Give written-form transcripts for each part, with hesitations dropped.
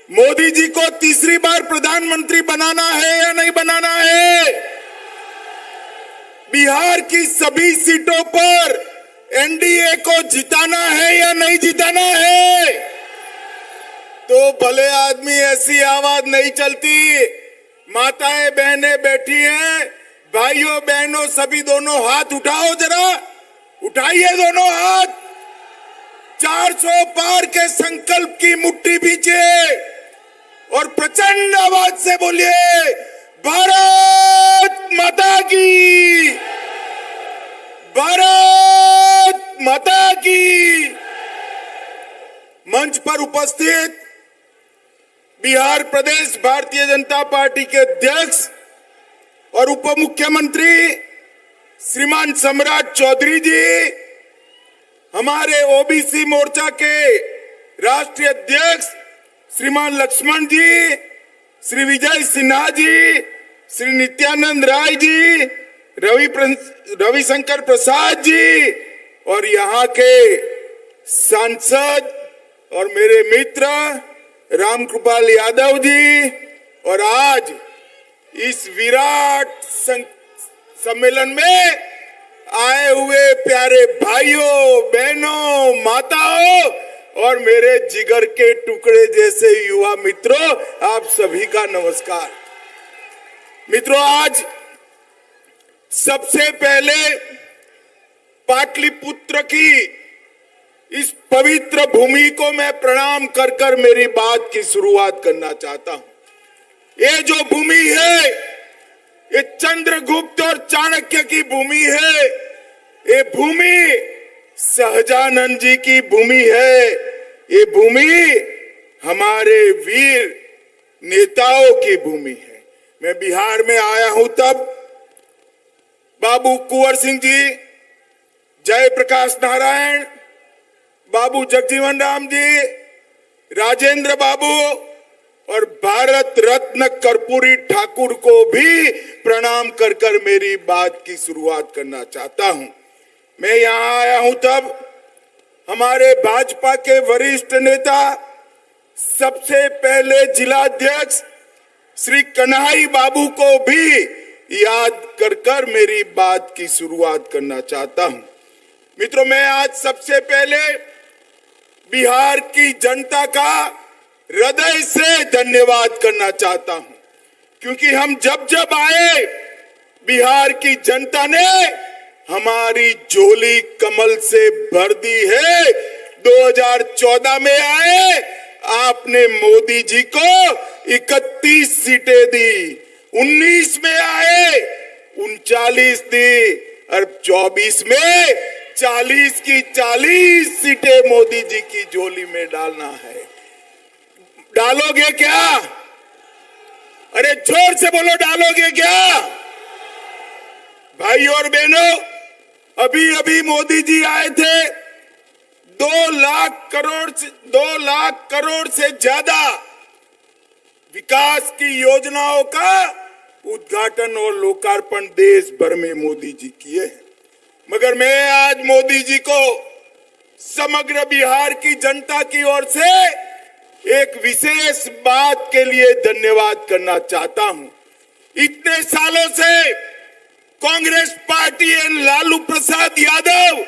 मोदी जी को तीसरी बार प्रधानमंत्री बनाना है या नहीं बनाना है? बिहार की सभी सीटों पर एनडीए को जिताना है या नहीं जिताना है? तो भले आदमी ऐसी आवाज नहीं चलती। माताएं बहनें बैठी हैं, भाइयों बहनों सभी दोनों हाथ उठाओ, जरा उठाइए दोनों हाथ। 400 पार के संकल्प की मुट्ठी भींचिए और प्रचंड आवाज से बोलिए, भारत माता की, भारत माता की। मंच पर उपस्थित बिहार प्रदेश भारतीय जनता पार्टी के अध्यक्ष और उप मुख्यमंत्री श्रीमान सम्राट चौधरी जी, हमारे ओबीसी मोर्चा के राष्ट्रीय अध्यक्ष श्रीमान लक्ष्मण जी, श्री विजय सिन्हा जी, श्री नित्यानंद राय जी, रविशंकर प्रसाद जी और यहाँ के सांसद और मेरे मित्र रामकृपाल यादव जी, और आज इस विराट सम्मेलन में आए हुए प्यारे भाइयों बहनों माताओं और मेरे जिगर के टुकड़े जैसे युवा मित्रों, आप सभी का नमस्कार। मित्रों, आज सबसे पहले पाटलिपुत्र की इस पवित्र भूमि को मैं प्रणाम कर कर मेरी बात की शुरुआत करना चाहता हूं। ये जो भूमि है, ये चंद्रगुप्त और चाणक्य की भूमि है। ये भूमि सहजानंद जी की भूमि है। ये भूमि हमारे वीर नेताओं की भूमि है। मैं बिहार में आया हूं तब बाबू कुंवर सिंह जी, जयप्रकाश नारायण, बाबू जगजीवन राम जी, राजेंद्र बाबू और भारत रत्न कर्पूरी ठाकुर को भी प्रणाम कर कर मेरी बात की शुरुआत करना चाहता हूं। मैं यहां आया हूं तब हमारे भाजपा के वरिष्ठ नेता, सबसे पहले जिलाध्यक्ष श्री कन्हई बाबू को भी याद कर कर मेरी बात की शुरुआत करना चाहता हूं। मित्रों, मैं आज सबसे पहले बिहार की जनता का हृदय से धन्यवाद करना चाहता हूं, क्योंकि हम जब जब आए बिहार की जनता ने हमारी झोली कमल से भर दी है। 2014 में आए, आपने मोदी जी को 31 सीटें दी, 19 में आए 39 दी और 24 में 40 की 40 सीटें मोदी जी की झोली में डालना है। डालोगे क्या? अरे जोर से बोलो, डालोगे क्या? भाइयों और बहनों, अभी अभी मोदी जी आए थे। 2 लाख करोड़ से ज्यादा विकास की योजनाओं का उद्घाटन और लोकार्पण देश भर में मोदी जी किए हैं। मगर मैं आज मोदी जी को समग्र बिहार की जनता की ओर से एक विशेष बात के लिए धन्यवाद करना चाहता हूं। इतने सालों से कांग्रेस पार्टी एवं लालू प्रसाद यादव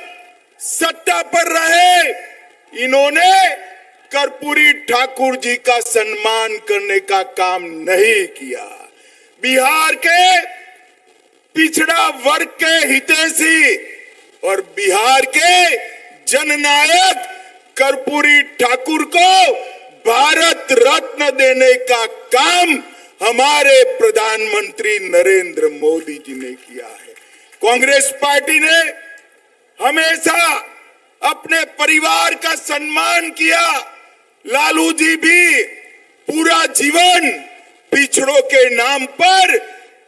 सत्ता पर रहे, इन्होंने कर्पूरी ठाकुर जी का सम्मान करने का काम नहीं किया। बिहार के पिछड़ा वर्ग के हितैषी और बिहार के जननायक कर्पूरी ठाकुर को भारत रत्न देने का काम हमारे प्रधानमंत्री नरेंद्र मोदी जी ने किया है। कांग्रेस पार्टी ने हमेशा अपने परिवार का सम्मान किया। लालू जी भी पूरा जीवन पिछड़ों के नाम पर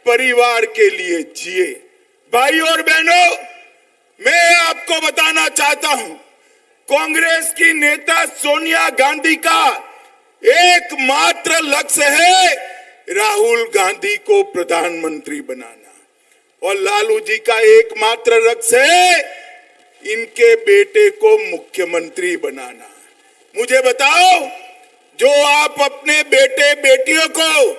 परिवार के लिए जिए। भाइयों और बहनों, मैं आपको बताना चाहता हूं, कांग्रेस की नेता सोनिया गांधी का एकमात्र लक्ष्य है राहुल गांधी को प्रधानमंत्री बनाना, और लालू जी का एकमात्र लक्ष्य है इनके बेटे को मुख्यमंत्री बनाना। मुझे बताओ, जो आप अपने बेटे बेटियों को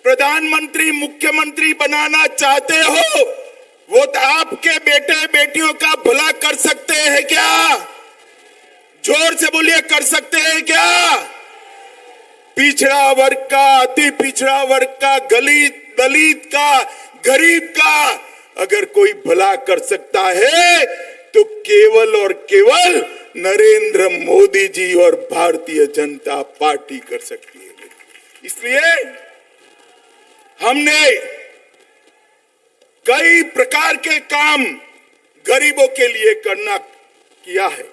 प्रधानमंत्री मुख्यमंत्री बनाना चाहते हो, वो तो आपके बेटे बेटियों का भला कर सकते हैं क्या? जोर से बोलिए, कर सकते हैं क्या? पिछड़ा वर्ग का, अति पिछड़ा वर्ग का, दलित का, गरीब का अगर कोई भला कर सकता है तो केवल और केवल नरेंद्र मोदी जी और भारतीय जनता पार्टी कर सकती है। इसलिए हमने कई प्रकार के काम गरीबों के लिए किया है।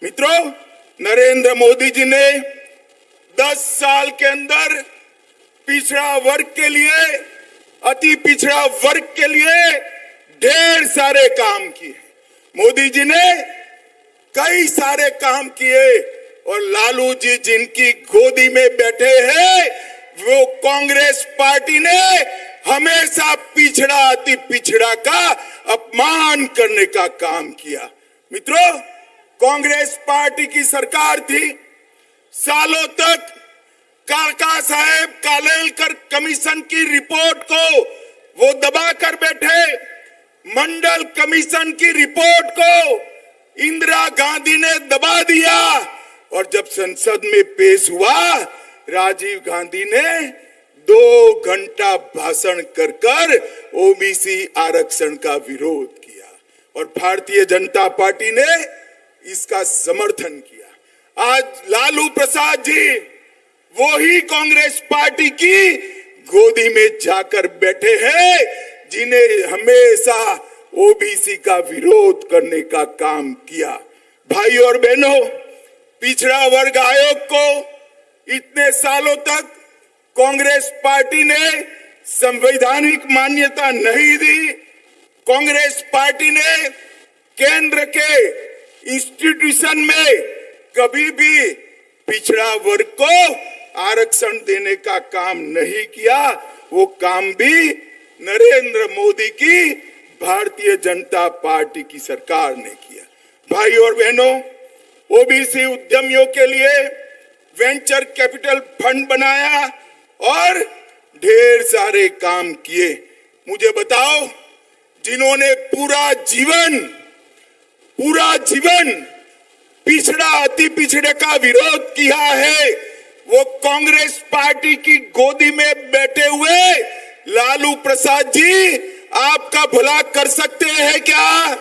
मित्रों, नरेंद्र मोदी जी ने 10 साल के अंदर पिछड़ा वर्ग के लिए, अति पिछड़ा वर्ग के लिए ढेर सारे काम किए। मोदी जी ने कई सारे काम किए और लालू जी जिनकी गोदी में बैठे हैं, वो कांग्रेस पार्टी ने हमेशा पिछड़ा अति पिछड़ा का अपमान करने का काम किया। मित्रों, कांग्रेस पार्टी की सरकार थी, सालों तक काका साहेब कालेलकर कमीशन की रिपोर्ट को वो दबा कर बैठे। मंडल कमीशन की रिपोर्ट को इंदिरा गांधी ने दबा दिया और जब संसद में पेश हुआ, राजीव गांधी ने 2 घंटा भाषण कर ओबीसी आरक्षण का विरोध किया और भारतीय जनता पार्टी ने इसका समर्थन किया। आज लालू प्रसाद जी वो ही कांग्रेस पार्टी की गोदी में जाकर बैठे हैं जिन्हें हमेशा ओबीसी का विरोध करने का काम किया। भाई और बहनों, पिछड़ा वर्ग आयोग को इतने सालों तक कांग्रेस पार्टी ने संवैधानिक मान्यता नहीं दी। कांग्रेस पार्टी ने केंद्र के इंस्टीट्यूशन में कभी भी पिछड़ा वर्ग को आरक्षण देने का काम नहीं किया। वो काम भी नरेंद्र मोदी की भारतीय जनता पार्टी की सरकार ने किया। भाई और बहनों, ओबीसी उद्यमियों के लिए वेंचर कैपिटल फंड बनाया और ढेर सारे काम किए। मुझे बताओ, जिन्होंने पूरा जीवन पिछड़ा अति पिछड़े का विरोध किया है, वो कांग्रेस पार्टी की गोदी में बैठे हुए लालू प्रसाद जी आपका भला कर सकते हैं क्या?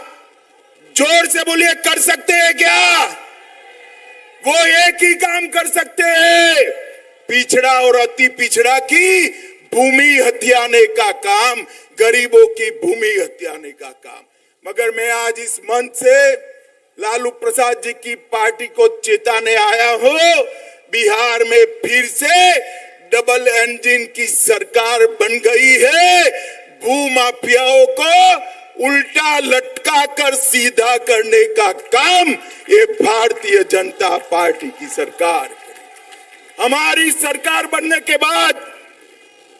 जोर से बोलिए, कर सकते हैं क्या? वो एक ही काम कर सकते हैं, पिछड़ा और अति पिछड़ा की भूमि हथियाने का काम, गरीबों की भूमि हथियाने का काम। मगर मैं आज इस मंच से लालू प्रसाद जी की पार्टी को चेताने आया हूं, बिहार में फिर से डबल इंजन की सरकार बन गई है। भूमाफियाओं को उल्टा लटका कर सीधा करने का काम ये भारतीय जनता पार्टी की सरकार करेगी। हमारी सरकार बनने के बाद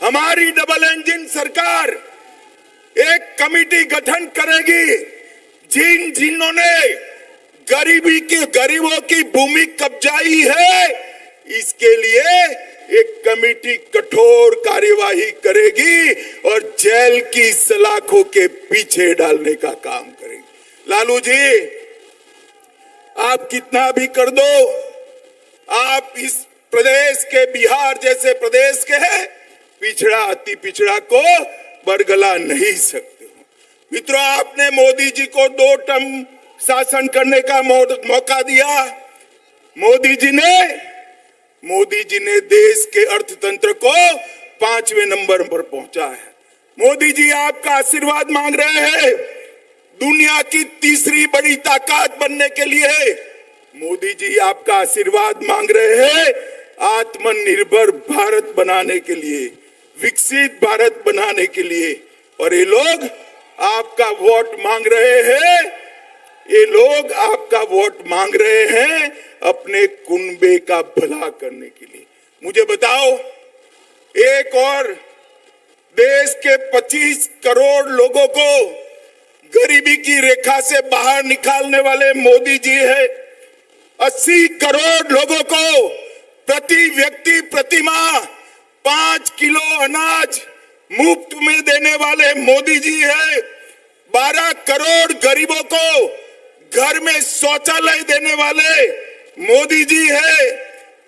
हमारी डबल इंजन सरकार एक कमेटी गठन करेगी, जिन्होंने गरीबों की भूमि कब्जाई है, इसके लिए एक कमेटी कठोर कार्यवाही करेगी और जेल की सलाखों के पीछे डालने का काम करेगी। लालू जी, आप कितना भी कर दो, आप इस प्रदेश के, बिहार जैसे प्रदेश के पिछड़ा अति पिछड़ा को बरगला नहीं सकते हो। मित्रों, आपने मोदी जी को 2 टर्म शासन करने का मौका दिया। मोदी जी ने देश के अर्थतंत्र को 5वें नंबर पर पहुंचा है। मोदी जी आपका आशीर्वाद मांग रहे हैं दुनिया की तीसरी बड़ी ताकत बनने के लिए। मोदी जी आपका आशीर्वाद मांग रहे हैं आत्मनिर्भर भारत बनाने के लिए, विकसित भारत बनाने के लिए। और ये लोग आपका वोट मांग रहे हैं, ये लोग आपका वोट मांग रहे हैं अपने कुनबे का भला करने के लिए। मुझे बताओ, एक और देश के 25 करोड़ लोगों को गरीबी की रेखा से बाहर निकालने वाले मोदी जी है। 80 करोड़ लोगों को प्रति व्यक्ति प्रतिमाह 5 किलो अनाज मुफ्त में देने वाले मोदी जी है। 12 करोड़ गरीबों को घर में शौचालय देने वाले मोदी जी है।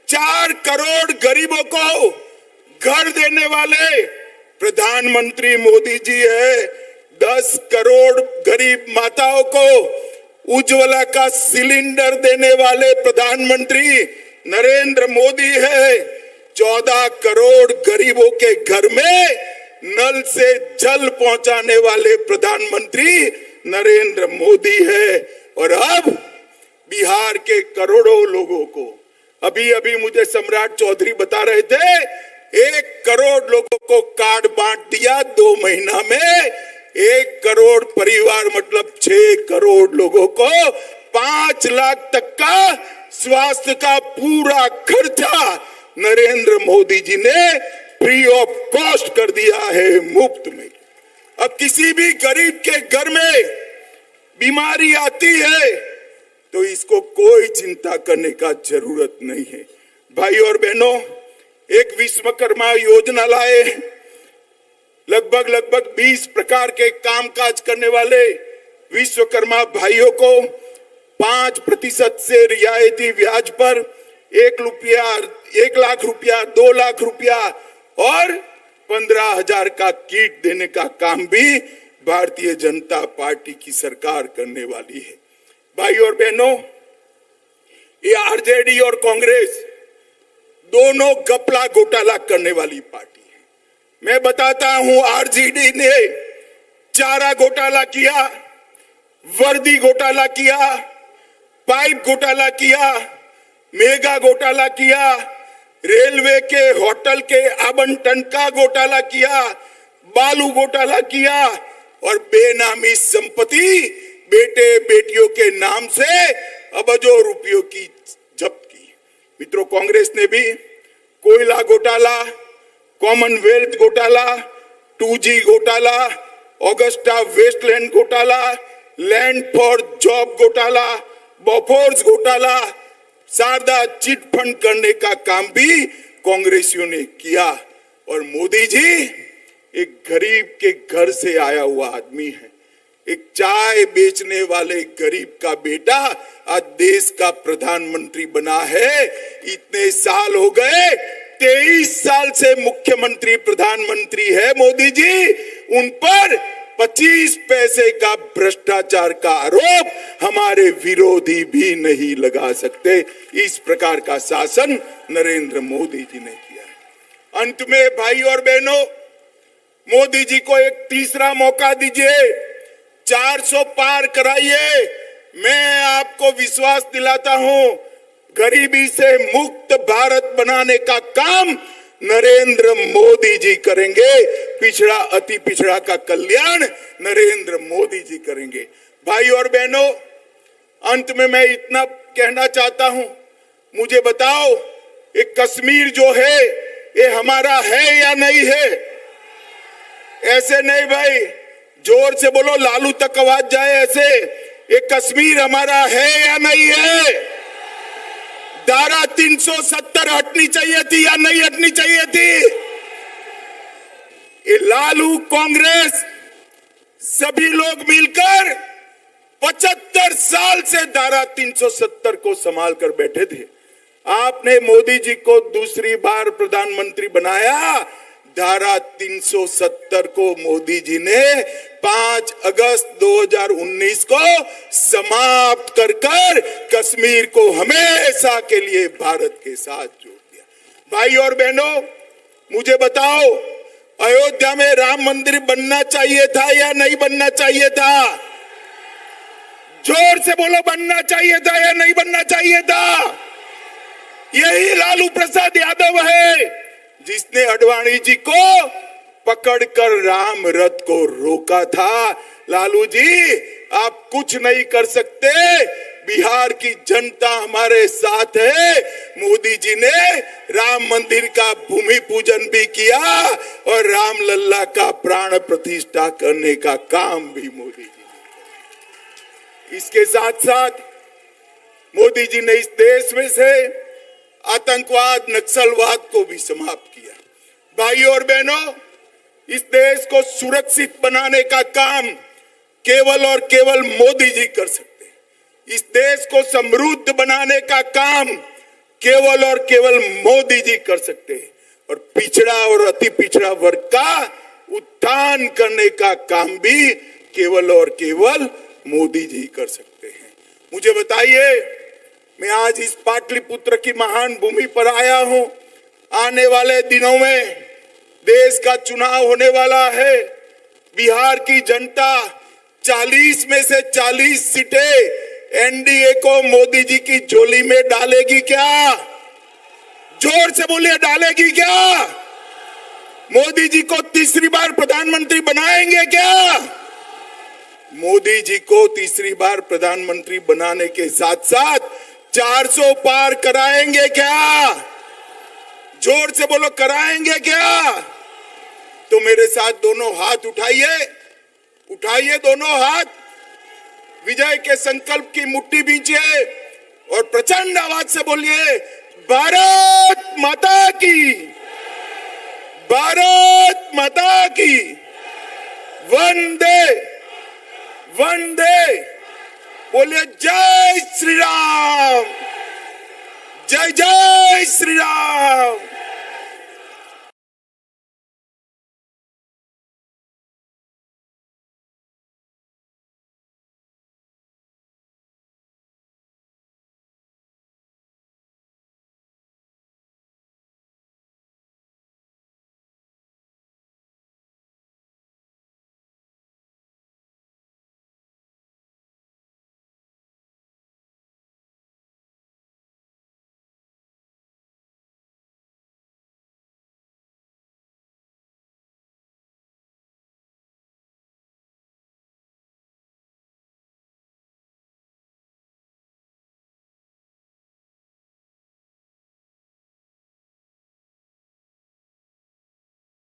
4 करोड़ गरीबों को घर देने वाले प्रधानमंत्री मोदी जी है। 10 करोड़ गरीब माताओं को उज्ज्वला का सिलेंडर देने वाले प्रधानमंत्री नरेंद्र मोदी है। 14 करोड़ गरीबों के घर में नल से जल पहुंचाने वाले प्रधानमंत्री नरेंद्र मोदी है। और अब बिहार के करोड़ों लोगों को, अभी अभी मुझे सम्राट चौधरी बता रहे थे, 1 करोड़ लोगों को कार्ड बांट दिया 2 महीना में। 1 करोड़ परिवार मतलब 6 करोड़ लोगों को 5 लाख तक का स्वास्थ्य का पूरा खर्चा नरेंद्र मोदी जी ने फ्री ऑफ कॉस्ट कर दिया है, मुफ्त में। अब किसी भी गरीब के घर में बीमारी आती है तो इसको कोई चिंता करने का जरूरत नहीं है। भाई और बहनों, एक विश्वकर्मा योजना लाए। लगभग 20 प्रकार के कामकाज करने वाले विश्वकर्मा भाइयों को 5% से रियायती ब्याज पर 1 लाख रुपया, 2 लाख रुपया और 15,000 का किट देने का काम भी भारतीय जनता पार्टी की सरकार करने वाली है। भाई और बहनों, ये आरजेडी और कांग्रेस दोनों घपला घोटाला करने वाली पार्टी है। मैं बताता हूं, आरजेडी ने चारा घोटाला किया, वर्दी घोटाला किया, पाइप घोटाला किया, मेगा घोटाला किया, रेलवे के होटल के आवंटन का घोटाला किया, बालू घोटाला किया और बेनामी संपत्ति बेटे बेटियों के नाम से अरबों रुपयों की जब्त की। मित्रों, कांग्रेस ने भी कोयला घोटाला, कॉमनवेल्थ घोटाला, 2G घोटाला, ऑगस्टा वेस्टलैंड घोटाला, लैंड फॉर जॉब घोटाला, बोफोर्स घोटाला, शारदा चिट फंड करने का काम भी कांग्रेसियों ने किया। और मोदी जी एक गरीब के घर से आया हुआ आदमी है। एक चाय बेचने वाले गरीब का बेटा आज देश का प्रधानमंत्री बना है। इतने साल हो गए, 23 साल से मुख्यमंत्री प्रधानमंत्री है मोदी जी। उन पर 25 पैसे का भ्रष्टाचार का आरोप हमारे विरोधी भी नहीं लगा सकते। इस प्रकार का शासन नरेंद्र मोदी जी ने किया है। अंत में भाई और बहनों, मोदी जी को एक तीसरा मौका दीजिए, 400 पार कराइए। मैं आपको विश्वास दिलाता हूं, गरीबी से मुक्त भारत बनाने का काम नरेंद्र मोदी जी करेंगे। पिछड़ा अति पिछड़ा का कल्याण नरेंद्र मोदी जी करेंगे। भाई और बहनों, अंत में मैं इतना कहना चाहता हूं, मुझे बताओ, ये कश्मीर जो है ये हमारा है या नहीं है? ऐसे नहीं भाई, जोर से बोलो, लालू तक आवाज जाए ऐसे। ये कश्मीर हमारा है या नहीं है? धारा 370 हटनी चाहिए थी या नहीं हटनी चाहिए थी? ये लालू, कांग्रेस, सभी लोग मिलकर 75 साल से धारा 370 को संभाल कर बैठे थे। आपने मोदी जी को दूसरी बार प्रधानमंत्री बनाया। धारा 370 को मोदी जी ने 5 अगस्त 2019 को समाप्त कर कश्मीर को हमेशा के लिए भारत के साथ जोड़ दिया। भाई और बहनों, मुझे बताओ, अयोध्या में राम मंदिर बनना चाहिए था या नहीं बनना चाहिए था? जोर से बोलो, बनना चाहिए था या नहीं बनना चाहिए था? यही लालू प्रसाद यादव है जिसने अडवाणी जी को पकड़कर राम रथ को रोका था। लालू जी, आप कुछ नहीं कर सकते, बिहार की जनता हमारे साथ है। मोदी जी ने राम मंदिर का भूमि पूजन भी किया और राम लल्ला का प्राण प्रतिष्ठा करने का काम भी मोदी जी ने। इसके साथ साथ मोदी जी ने इस देश में से आतंकवाद, नक्सलवाद को भी समाप्त किया। भाइयों और बहनों, इस देश को सुरक्षित बनाने का काम केवल और केवल मोदी जी कर सकते हैं। इस देश को समृद्ध बनाने का काम केवल और केवल मोदी जी कर सकते हैं। और पिछड़ा और अति पिछड़ा वर्ग का उत्थान करने का काम भी केवल और केवल मोदी जी कर सकते हैं। मुझे बताइए, मैं आज इस पाटलिपुत्र की महान भूमि पर आया हूं। आने वाले दिनों में देश का चुनाव होने वाला है। बिहार की जनता 40 में से 40 सीटें एनडीए को मोदी जी की झोली में डालेगी क्या? जोर से बोलिए, डालेगी क्या? मोदी जी को तीसरी बार प्रधानमंत्री बनाएंगे क्या? मोदी जी को तीसरी बार प्रधानमंत्री बनाने के साथ साथ 400 पार कराएंगे क्या? जोर से बोलो, कराएंगे क्या? तो मेरे साथ दोनों हाथ उठाइए, उठाइए दोनों हाथ, विजय के संकल्प की मुट्ठी बींचिए और प्रचंड आवाज से बोलिए, भारत माता की, भारत माता की, वंदे वंदे। बोलिए जय श्री राम, जय जय श्री राम।